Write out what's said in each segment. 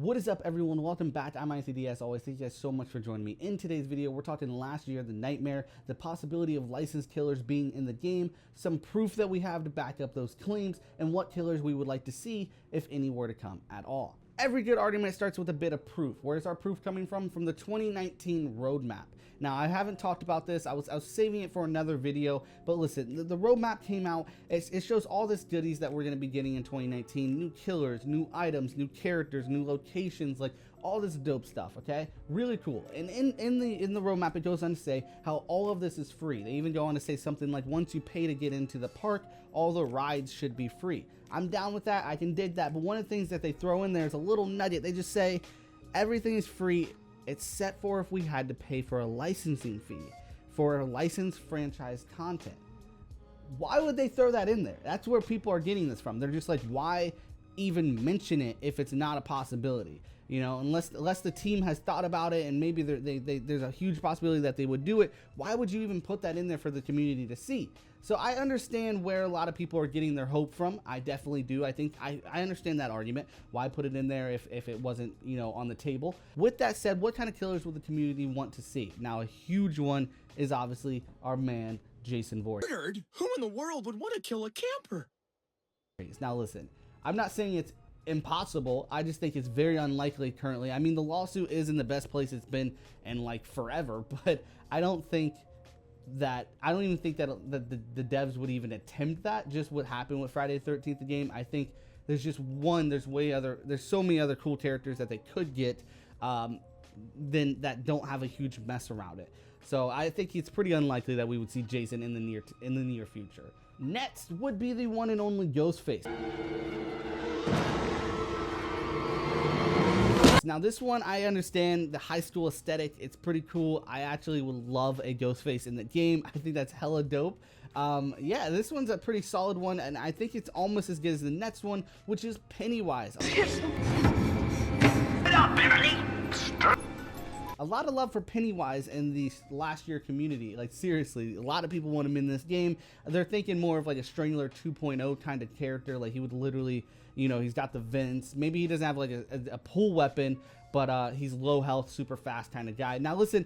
What is up, everyone? Welcome back. I'm IAnthonyD as always. Thank you guys so much for joining me. In today's video, we're talking last year, the nightmare, the possibility of licensed killers being in the game, some proof that we have to back up those claims, and what killers we would like to see if any were to come at all. Every good argument starts with a bit of proof. Where's our proof coming from? From the 2019 roadmap. Now, I haven't talked about this. I was saving it for another video, but listen, the roadmap came out. It shows all this goodies that we're going to be getting in 2019. New killers, new items, new characters, new locations, like all this dope stuff, okay? Really cool. And in the roadmap, it goes on to say how all of this is free. They even go on to say something like, once you pay to get into the park, all the rides should be free. I'm down with that. I can dig that. But one of the things that they throw in there is a little nugget. They just say everything is free except for if we had to pay for a licensing fee for a licensed franchise content. Why would they throw that in there? That's where people are getting this from. They're just like, why even mention it if it's not a possibility? You know, unless the team has thought about it and maybe there's a huge possibility that they would do it. Why would you even put that in there for the community to see? So I understand where a lot of people are getting their hope from. I definitely do. I think I understand that argument. Why put it in there if it wasn't, you know, on the table? With that said, what kind of killers would the community want to see? Now, a huge one is obviously our man, Jason Voorhees. Who in the world would want to kill a camper? Now listen, I'm not saying it's impossible. I just think it's very unlikely currently. I mean, the lawsuit is in the best place it's been in like forever, but I don't even think that the devs would even attempt that. Just what happened with Friday the 13th, the game. I think there's just there's so many other cool characters that they could get then that don't have a huge mess around it. So I think it's pretty unlikely that we would see Jason in the near future. Next would be the one and only Ghostface. Now this one, I understand the high school aesthetic. It's pretty cool. I actually would love a Ghostface in the game. I think that's hella dope. Yeah, this one's a pretty solid one, and I think it's almost as good as the next one, which is Pennywise. A lot of love for Pennywise in the last year community. Like seriously, a lot of people want him in this game. They're thinking more of like a Strangler 2.0 kind of character. Like he would literally, you know, he's got the vents. Maybe he doesn't have like a pull weapon, but he's low health, super fast kind of guy. Now listen,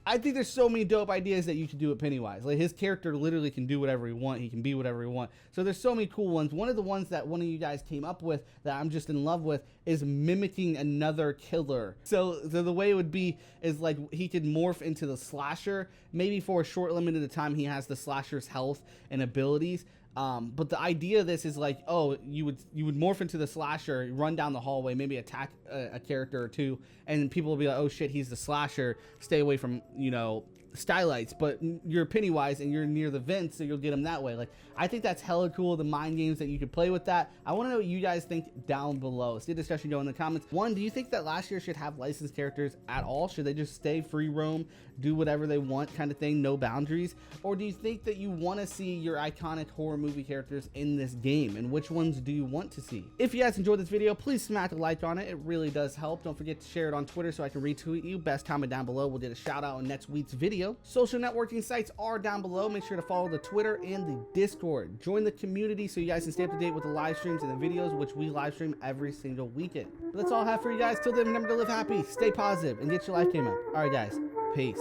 I think there's so many dope ideas that you could do with Pennywise. Like his character literally can do whatever he wants. He can be whatever he wants. So there's so many cool ones. One of the ones that one of you guys came up with that I'm just in love with is mimicking another killer. So the way it would be is like he could morph into the slasher. Maybe for a short limited time he has the slasher's health and abilities. But the idea of this is like, oh, you would morph into the slasher, run down the hallway, maybe attack a character or two, and people will be like, oh shit, he's the slasher, stay away from, you know, skylights, but you're Pennywise and you're near the vents, so you'll get them that way. Like, I think that's hella cool, the mind games that you could play with that. I want to know what you guys think down below. See the discussion go in the comments. One, do you think that last year should have licensed characters at all? Should they just stay free roam, do whatever they want kind of thing, no boundaries? Or do you think that you want to see your iconic horror movie characters in this game, and which ones do you want to see? If you guys enjoyed this video, please smack a like on it. It really does help. Don't forget to share it on Twitter so I can retweet you. Best comment down below. We'll get a shout out in next week's video. Social networking sites are down below. Make sure to follow the Twitter and the Discord. Join the community so you guys can stay up to date with the live streams and the videos, which we live stream every single weekend. But that's all I have for you guys. Till then, remember to live happy, stay positive, and get your life game up. All right, guys. Peace.